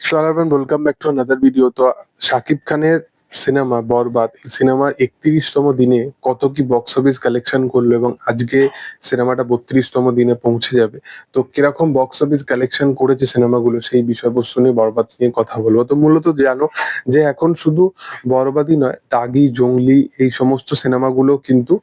So welcome back to another video. তো শাকিব খানের cinema বরবাদ, এই সিনেমার 31তম দিনে কত কি বক্স অফিস কালেকশন করলো এবং আজকে সিনেমাটা 32তম দিনে পৌঁছে যাবে। তো কিরকম বক্স অফিস কালেকশন করেছে সিনেমাগুলো সেই বিষয়বস্তু নিয়ে বরবাদ নিয়ে কথা বলবো। তো মূলত জানো যে এখন শুধু বরবাদই নয়, দাগি, জংলি এই সমস্ত সিনেমাগুলো কিন্তু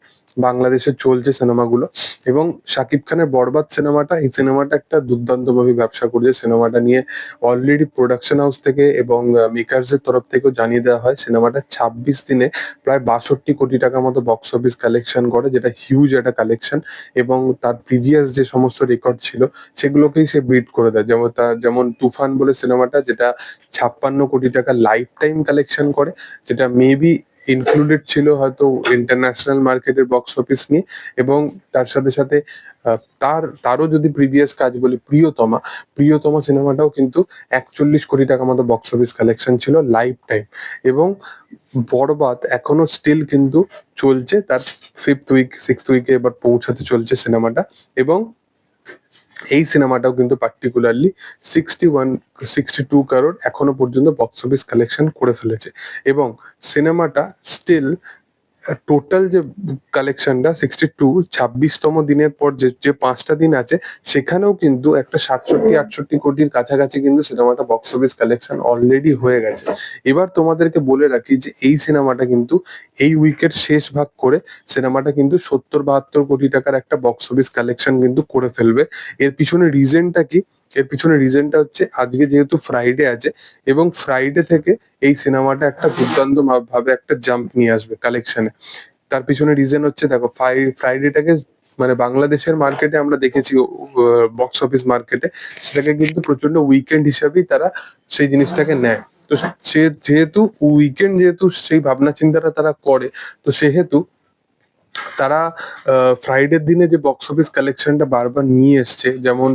বাংলাদেশে চলছে সিনেমাগুলো। এবং শাকিব খানের বরবাদ সিনেমাটা, এই সিনেমাটা একটা দুর্দান্ত ভাবে ব্যবসা করেছে। সিনেমাটা নিয়ে অলরেডি প্রোডাকশন হাউস থেকে এবং মেকার্স এর তরফ থেকেও জানিয়ে দেওয়া হয় সিনেমাটা 26 দিনে প্রায় 62 কোটি টাকা মতো বক্স অফিস কালেকশন করে, যেটা হিউজ একটা কালেকশন। এবং তার প্রিভিয়াস যে সমস্ত রেকর্ড ছিল সেগুলোকেই সে বিট করে দেয়। যেমন তুফান বলে সিনেমাটা, যেটা 56 কোটি টাকা লাইফ টাইম কালেকশন করে, যেটা মেবি ইনক্লুডেড ছিল হয়তো ইন্টারন্যাশনাল মার্কেটের বক্স অফিস নিয়ে। এবং তার সাথে সাথে তারও যদি প্রিভিয়াস কাজ বলি, প্রিয়তমা সিনেমাটাও কিন্তু 41 কোটি টাকা মতো বক্স অফিস কালেকশন ছিল লাইফ টাইম। এবং বরবাদ এখনো স্টিল কিন্তু চলছে, তার 5th উইক 6th উইকে এবার পৌঁছাতে চলছে সিনেমাটা। এবং এই সিনেমাটাও কিন্তু পার্টিকুলারলি 62 কারোর এখনো পর্যন্ত বক্স অফিস কালেকশন করে ফেলেছে। এবং সিনেমাটা স্টিল টোটাল যে কালেকশনটা 62, 26তম দিনের পর যে যে 5টা দিন আছে সেখানেও কিন্তু একটা 67-68 কোটির কাছাকাছি কিন্তু সিনেমাটা বক্স অফিস কালেকশন অলরেডি হয়ে গেছে। এবার তোমাদেরকে বলে রাখি যে এই সিনেমাটা কিন্তু এই উইকের শেষ ভাগ করে সিনেমাটা কিন্তু 70-72 কোটি টাকার একটা বক্স অফিস কালেকশন কিন্তু করে ফেলবে। এর পিছনে রিজনটা কি? এর পিছনে রিজনটা হচ্ছে আজকে যেহেতু ফ্রাইডে আছে এবং ফ্রাইডে থেকে এই সিনেমাটা একটা দুর্দান্ত ভাবে একটা জাম্প নিয়ে আসবে কালেকশনে। তার পিছনে রিজন হচ্ছে, দেখো, ফ্রাইডেটাকে মানে বাংলাদেশের মার্কেটে আমরা দেখেছি, বক্স অফিস মার্কেটে সেটাকে কিন্তু প্রচন্ড উইকেন্ড হিসাবেই তারা সেই জিনিসটাকে নেয়। তো সে যেহেতু উইকেন্ড, যেহেতু সেই ভাবনা চিন্তাটা তারা করে, তো সেহেতু তারা ফ্রাইডের দিনে যে বক্স অফিস কালেকশনটা বারবার নিয়ে এসছে, যেমন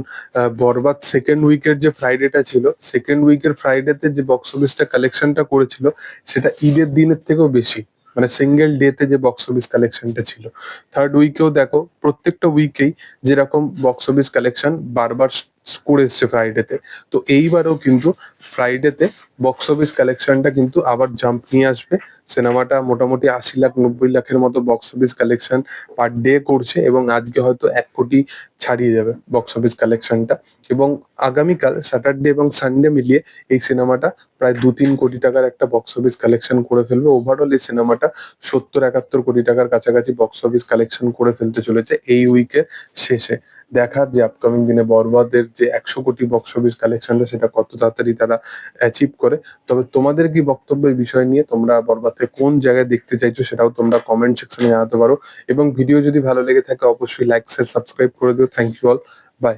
বরবাদ সেকেন্ড উইকের যে ফ্রাইডেটা ছিল, সেকেন্ড উইকের ফ্রাইডেতে যে বক্স অফিসটা কালেকশনটা করেছিল সেটা ঈদের দিনের থেকেও বেশি, মানে সিঙ্গেল ডেতে যে বক্স অফিস কালেকশনটা ছিল। থার্ড উইকেও দেখো, প্রত্যেকটা উইকেই যেরকম বক্স অফিস কালেকশন বারবার করে এসছে ফ্রাইডেতে, তো এইবারও কিন্তু ফ্রাইডেতে বক্স অফিস কালেকশনটা কিন্তু আবার জাম্প নিয়ে আসবে। সিনেমাটা মোটামুটি 80 লাখ 90 লাখের মতো box office collection per day করছে এবং আজকে হয়তো 1 কোটি ছাড়িয়ে যাবে বক্স অফিস কালেকশনটা। এবং আগামীকাল স্যাটারডে এবং সানডে মিলিয়ে এই সিনেমাটা প্রায় 2-3 কোটি টাকার একটা বক্স অফিস কালেকশন করে ফেলবে। ওভারঅল এই সিনেমাটা 70-71 কোটি টাকার কাছাকাছি বক্স অফিস কালেকশন করে ফেলতে চলেছে এই উইকের শেষে। দেখার যে আপকামিং দিনে বরবাদের যে 100 কোটি বক্স অফিস কালেকশনটা সেটা কত তাড়াতাড়ি তারা অ্যাচিভ করে। তবে তোমাদের কি বক্তব্য এই বিষয় নিয়ে? তোমরা বরবাদকে কোন জায়গায় দেখতে চাইছো সেটাও তোমরা কমেন্ট সেকশনে জানাতে পারো। এবং ভিডিও যদি ভালো লেগে থাকে অবশ্যই লাইক, শেয়ার, সাবস্ক্রাইব করে দিও। Thank you all, by.